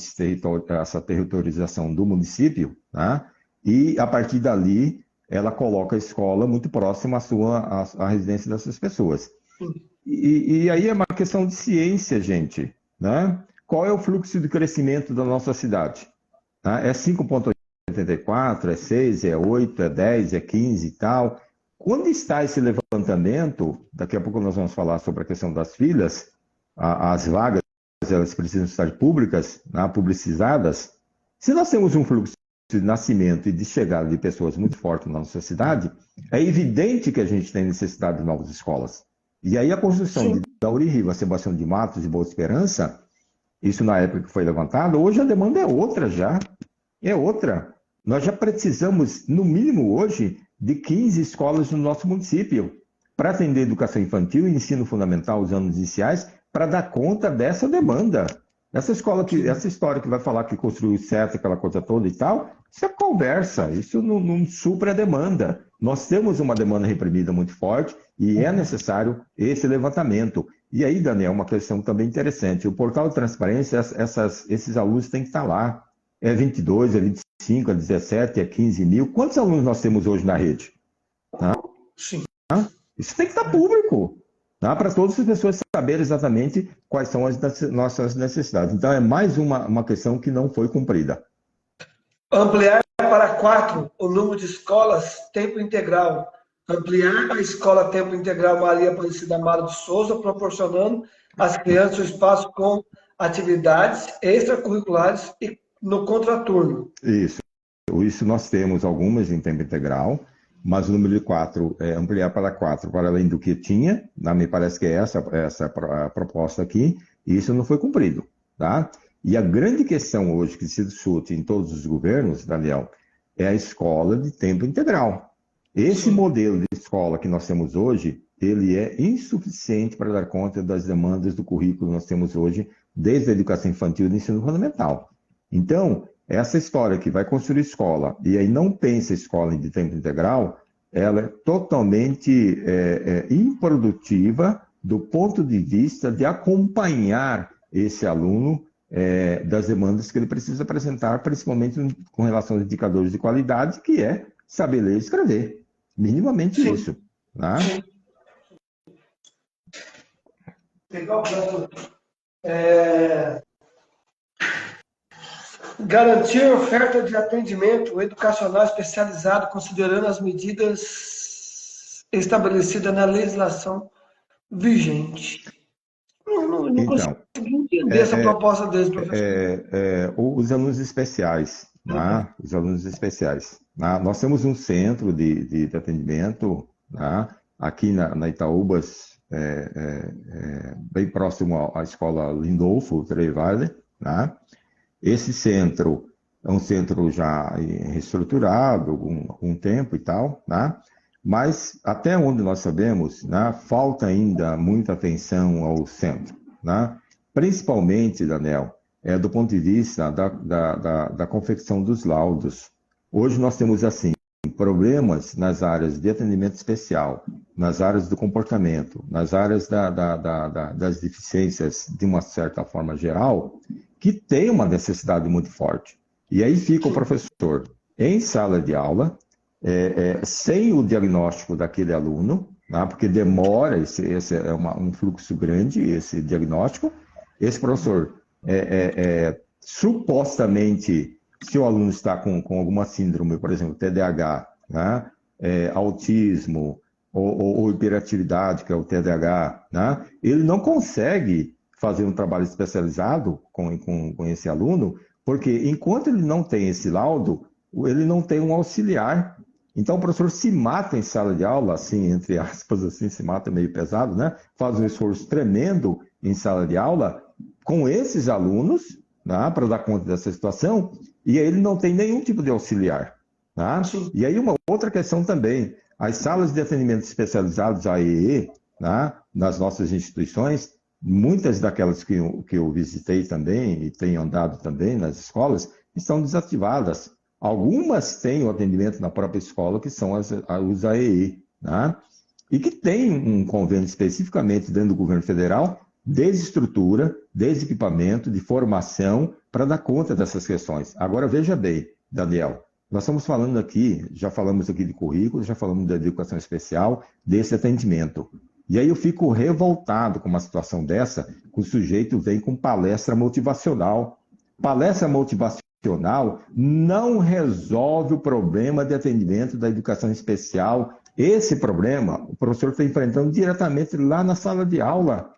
essa territorialização do município, né? E a partir dali ela coloca a escola muito próxima à residência dessas pessoas. E aí é uma questão de ciência, gente, né? Qual é o fluxo de crescimento da nossa cidade? É 5,84, é 6, é 8, é 10, é 15 e tal. Onde está esse levantamento? Daqui a pouco nós vamos falar sobre a questão das filas, as vagas, elas precisam estar públicas, né, publicizadas. Se nós temos um fluxo de nascimento e de chegada de pessoas muito forte na nossa cidade, é evidente que a gente tem necessidade de novas escolas. E aí a construção de Auririva, Sebastião de Matos e Boa Esperança, isso na época que foi levantado, hoje a demanda é outra já. É outra. Nós já precisamos, no mínimo hoje, de 15 escolas no nosso município para atender educação infantil e ensino fundamental, os anos iniciais, para dar conta dessa demanda. Essa história que vai falar que construiu certo, aquela coisa toda e tal, isso é conversa, isso não supra a demanda. Nós temos uma demanda reprimida muito forte e é necessário esse levantamento. E aí, Daniel, uma questão também interessante. O portal de transparência, esses alunos têm que estar lá. É 22, é 25, é 17, é 15 mil. Quantos alunos nós temos hoje na rede? Sim. Isso tem que estar público, para todas as pessoas saberem exatamente quais são as nossas necessidades. Então, é mais uma questão que não foi cumprida. Ampliar para 4 o número de escolas tempo integral. Ampliar a escola tempo integral Maria Aparecida Amaro de Souza, proporcionando às crianças o espaço com atividades extracurriculares e no contraturno. Isso nós temos algumas em tempo integral, mas o número de 4 é ampliar para 4, para além do que tinha, me parece que é essa a proposta aqui, e isso não foi cumprido, tá? E a grande questão hoje que se discute em todos os governos, Daniel, é a escola de tempo integral. Esse modelo de escola que nós temos hoje, ele é insuficiente para dar conta das demandas do currículo que nós temos hoje, desde a educação infantil e do ensino fundamental. Então, essa história que vai construir escola e aí não pensa escola de tempo integral, ela é totalmente improdutiva do ponto de vista de acompanhar esse aluno das demandas que ele precisa apresentar, principalmente com relação aos indicadores de qualidade, que é saber ler e escrever. Minimamente isso. Né? Legal, garantir oferta de atendimento educacional especializado, considerando as medidas estabelecidas na legislação vigente. Não consigo entender essa proposta deles, professor. Os alunos especiais, né? Os alunos especiais. Nós temos um centro de atendimento, né? Aqui na Itaúbas, bem próximo à escola Lindolfo Trevale, né? Esse centro é um centro já reestruturado, algum tempo e tal, né? Mas até onde nós sabemos, né, falta ainda muita atenção ao centro, né? Principalmente, Daniel, do ponto de vista da confecção dos laudos. Hoje nós temos, assim, problemas nas áreas de atendimento especial, nas áreas do comportamento, nas áreas das deficiências de uma certa forma geral, que tem uma necessidade muito forte. E aí fica o professor em sala de aula, sem o diagnóstico daquele aluno, né, porque demora, esse é um fluxo grande, esse diagnóstico. Esse professor, supostamente, se o aluno está com alguma síndrome, por exemplo, TDAH, né, autismo ou hiperatividade, que é o TDAH, né, ele não consegue fazer um trabalho especializado com esse aluno, porque enquanto ele não tem esse laudo, ele não tem um auxiliar. Então o professor se mata em sala de aula, assim, entre aspas, assim, se mata meio pesado, né? Faz um esforço tremendo em sala de aula com esses alunos, né, para dar conta dessa situação, e aí ele não tem nenhum tipo de auxiliar. Tá? E aí uma outra questão também, as salas de atendimento especializados, AEE, tá, nas nossas instituições, muitas daquelas que eu visitei também, e tenho andado também nas escolas, estão desativadas. Algumas têm o atendimento na própria escola, que são os AEE, tá? E que tem um convênio especificamente dentro do governo federal, desde estrutura, desde equipamento, de formação, para dar conta dessas questões. Agora, veja bem, Daniel, nós estamos falando aqui, já falamos aqui de currículo, já falamos da educação especial, desse atendimento. E aí eu fico revoltado com uma situação dessa, que o sujeito vem com palestra motivacional. Palestra motivacional não resolve o problema de atendimento da educação especial. Esse problema o professor está enfrentando diretamente lá na sala de aula.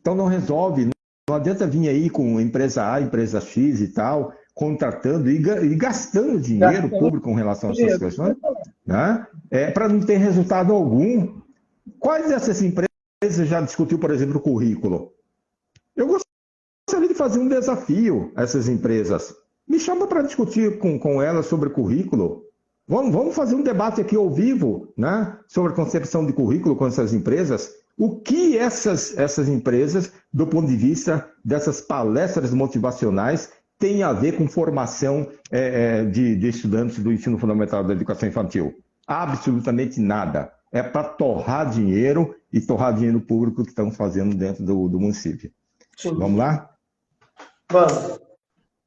Então não resolve. Não adianta vir aí com empresa A, empresa X e tal, contratando e gastando dinheiro público com relação a essas questões, né? Para não ter resultado algum. Quais dessas empresas já discutiu, por exemplo, o currículo? Eu gostaria de fazer um desafio a essas empresas. Me chama para discutir com elas sobre currículo. Vamos fazer um debate aqui ao vivo, né, sobre a concepção de currículo com essas empresas. O que essas empresas, do ponto de vista dessas palestras motivacionais, têm a ver com formação de estudantes do ensino fundamental da educação infantil? Absolutamente nada. É para torrar dinheiro e torrar dinheiro público que estão fazendo dentro do município. Sim. Vamos lá? Vamos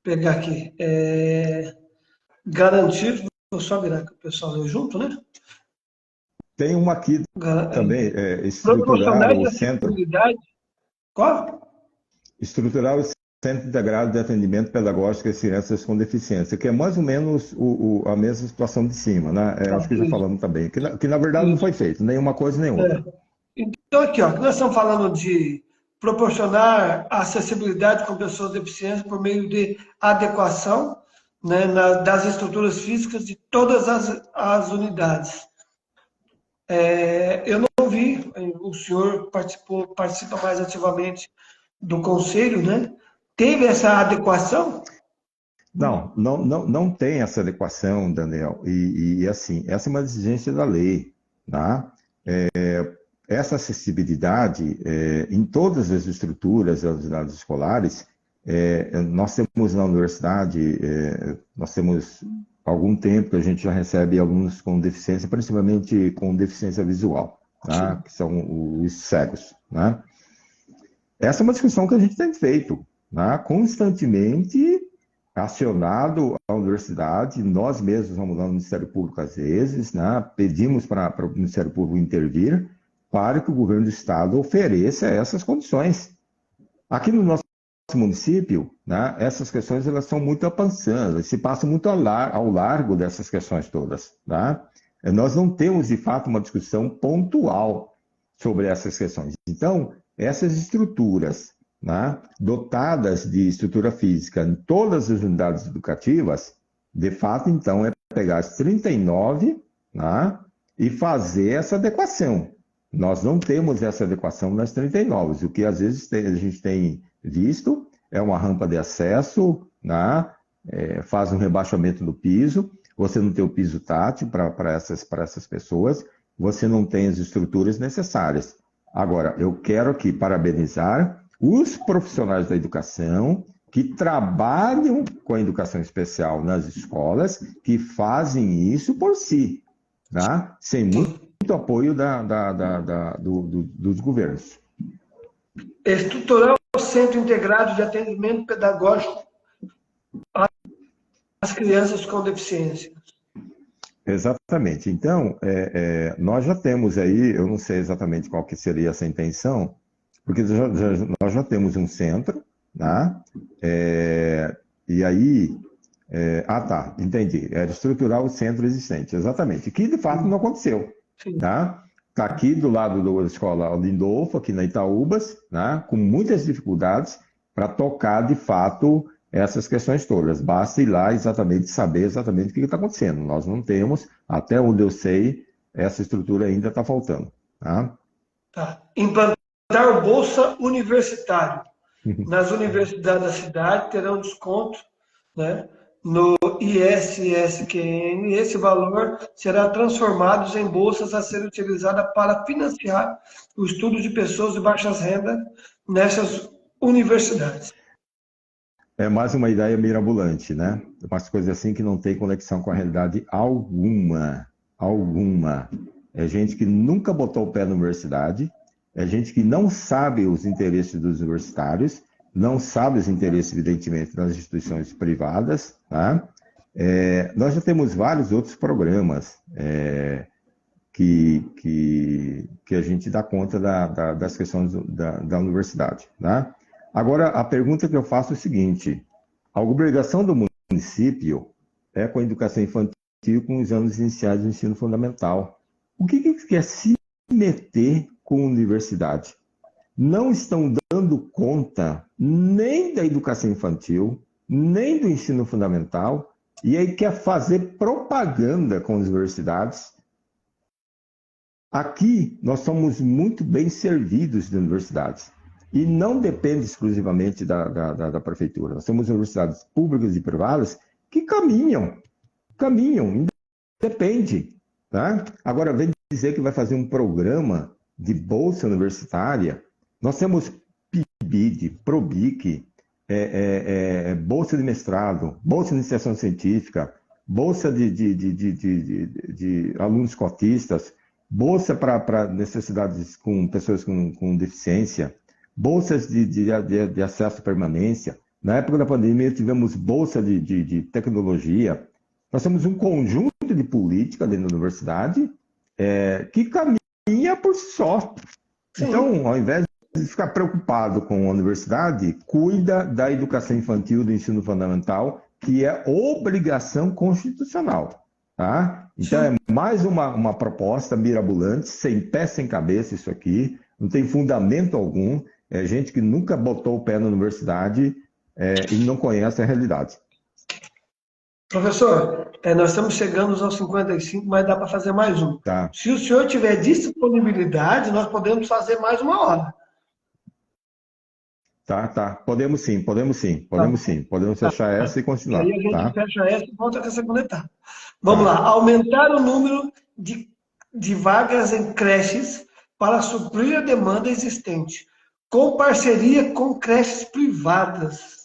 pegar aqui. Garantir, vou só virar que o pessoal leu junto, né? Tem uma aqui também, estruturar o centro. Qual? Estruturar o Centro Integrado de Atendimento Pedagógico às Crianças com Deficiência, que é mais ou menos a mesma situação de cima, né? Acho que já falamos também, que na verdade não foi feito, nem uma coisa nem outra. Então, aqui, ó, nós estamos falando de proporcionar acessibilidade com pessoas deficientes por meio de adequação, né, das estruturas físicas de todas as unidades. Eu não vi, o senhor participa mais ativamente do conselho, né? Teve essa adequação? Não tem essa adequação, Daniel. E assim, essa é uma exigência da lei, tá? Essa acessibilidade em todas as estruturas das unidades escolares, nós temos na universidade, nós temos algum tempo que a gente já recebe alunos com deficiência, principalmente com deficiência visual, tá? Que são os cegos, né? Essa é uma discussão que a gente tem feito, né? Constantemente acionado a universidade, nós mesmos vamos lá no Ministério Público às vezes, né? Pedimos para o Ministério Público intervir para que o governo do estado ofereça essas condições. Aqui no nosso município, né, essas questões elas são muito avançadas, se passam muito ao largo dessas questões todas. Tá? Nós não temos, de fato, uma discussão pontual sobre essas questões. Então, essas estruturas, né, dotadas de estrutura física em todas as unidades educativas, de fato, então, é pegar as 39, né, e fazer essa adequação. Nós não temos essa adequação nas 39. O que às vezes a gente tem visto é uma rampa de acesso, né? Faz um rebaixamento do piso, você não tem o piso tátil para essas pessoas, você não tem as estruturas necessárias. Agora, eu quero aqui parabenizar os profissionais da educação que trabalham com a educação especial nas escolas, que fazem isso por si, tá? Sem muito apoio dos governos. Estruturar o Centro Integrado de Atendimento Pedagógico às crianças com deficiência. Exatamente. Então, nós já temos aí, eu não sei exatamente qual que seria essa intenção, porque nós já temos um centro, tá? E aí, tá, entendi. Era estruturar o centro existente, exatamente. Que de fato não aconteceu, tá? Está aqui do lado da escola Lindolfo, aqui na Itaúbas, né? Com muitas dificuldades para tocar de fato essas questões todas. Basta ir lá exatamente saber exatamente o que está acontecendo. Nós não temos, até onde eu sei, essa estrutura ainda está faltando. Tá? Implantar o Bolsa Universitário. Nas universidades da cidade terão desconto, né, no ISSQN, e esse valor será transformado em bolsas a ser utilizada para financiar o estudo de pessoas de baixas rendas nessas universidades. É mais uma ideia mirabolante, né? Umas coisas assim que não tem conexão com a realidade alguma. Alguma. É gente que nunca botou o pé na universidade, é gente que não sabe os interesses dos universitários, não sabe os interesses, evidentemente, das instituições privadas, tá? Nós já temos vários outros programas que a gente dá conta das questões da universidade, tá? Agora, a pergunta que eu faço é o seguinte: a obrigação do município é com a educação infantil com os anos iniciais do ensino fundamental. O que quer se meter com a universidade? Não estão dando conta nem da educação infantil, nem do ensino fundamental, e aí quer fazer propaganda com as universidades. Aqui, nós somos muito bem servidos de universidades. E não depende exclusivamente da prefeitura. Nós temos universidades públicas e privadas que caminham, depende. Tá? Agora, vem dizer que vai fazer um programa de bolsa universitária. Nós temos PIBID, PROBIC, bolsa de mestrado, bolsa de iniciação científica, bolsa de alunos cotistas, bolsa para necessidades com pessoas com deficiência, bolsas de acesso à permanência. Na época da pandemia, tivemos bolsa de tecnologia. Nós temos um conjunto de política dentro da universidade que caminha por si só. Sim. Então, ao invés de ficar preocupado com a universidade, cuida da educação infantil, do ensino fundamental, que é obrigação constitucional. Tá? Então, sim, é mais uma proposta mirabolante, sem pé, sem cabeça isso aqui, não tem fundamento algum. É gente que nunca botou o pé na universidade e não conhece a realidade. Professor, nós estamos chegando aos 55, mas dá para fazer mais um. Tá. Se o senhor tiver disponibilidade, nós podemos fazer mais uma hora. Tá. Podemos sim. Podemos fechar essa e continuar. Aí a gente fecha essa e volta com a segunda etapa. Vamos lá. Aumentar o número de vagas em creches para suprir a demanda existente, com parceria com creches privadas.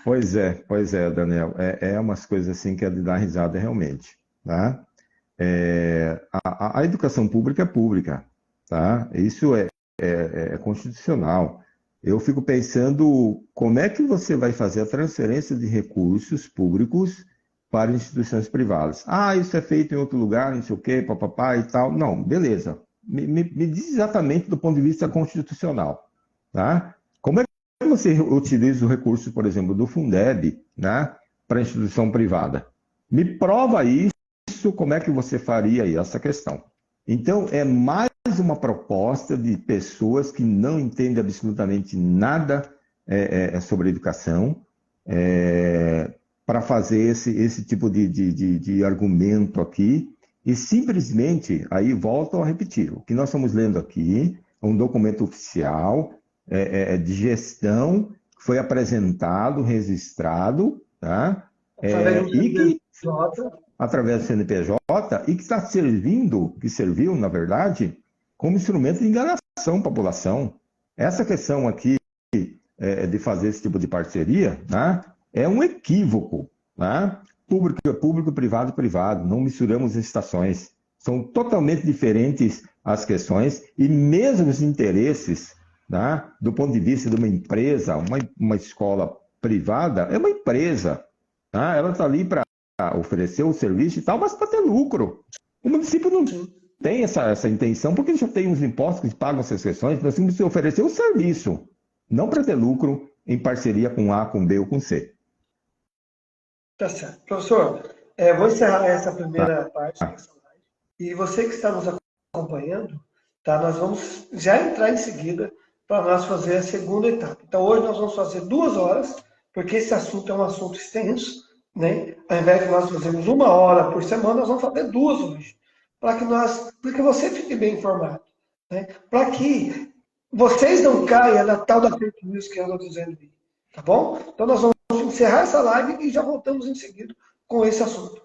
Pois é, Daniel. É umas coisas assim que é de dar risada realmente. Tá? A educação pública é pública. Tá? Isso é constitucional. Eu fico pensando como é que você vai fazer a transferência de recursos públicos para instituições privadas. Isso é feito em outro lugar, não sei o quê, papapá e tal. Não, beleza. Me diz exatamente do ponto de vista constitucional. Tá? Como é que você utiliza o recurso, por exemplo, do Fundeb, né, para instituição privada? Me prova isso, como é que você faria aí essa questão? Então, é mais uma proposta de pessoas que não entendem absolutamente nada sobre educação para fazer esse tipo de argumento aqui e simplesmente, aí volto a repetir, o que nós estamos lendo aqui é um documento oficial de gestão que foi apresentado, registrado, tá? Através do CNPJ, e que está que serviu, na verdade, como instrumento de enganação à população. Essa questão aqui de fazer esse tipo de parceria, né? É um equívoco, né? Público é público, privado é privado, não misturamos estações. São totalmente diferentes as questões e mesmo os interesses, né? Do ponto de vista de uma empresa, uma escola privada, é uma empresa, tá? Ela está ali para oferecer o serviço e tal, mas para ter lucro. O município não tem essa intenção, porque já tem os impostos que pagam essas questões, nós temos que oferecer o serviço, não para ter lucro em parceria com A, com B ou com C. Tá certo. Professor, vou encerrar essa primeira parte dessa live. E você que está nos acompanhando, tá? Nós vamos já entrar em seguida para nós fazer a segunda etapa. Então, hoje nós vamos fazer 2 horas, porque esse assunto é um assunto extenso, né? Ao invés de nós fazermos 1 hora por semana, nós vamos fazer 2 hoje, para que você fique bem informado, né? Para que vocês não caiam na tal da fake news que eu estou dizendo aí, tá bom? Então, nós vamos encerrar essa live e já voltamos em seguida com esse assunto.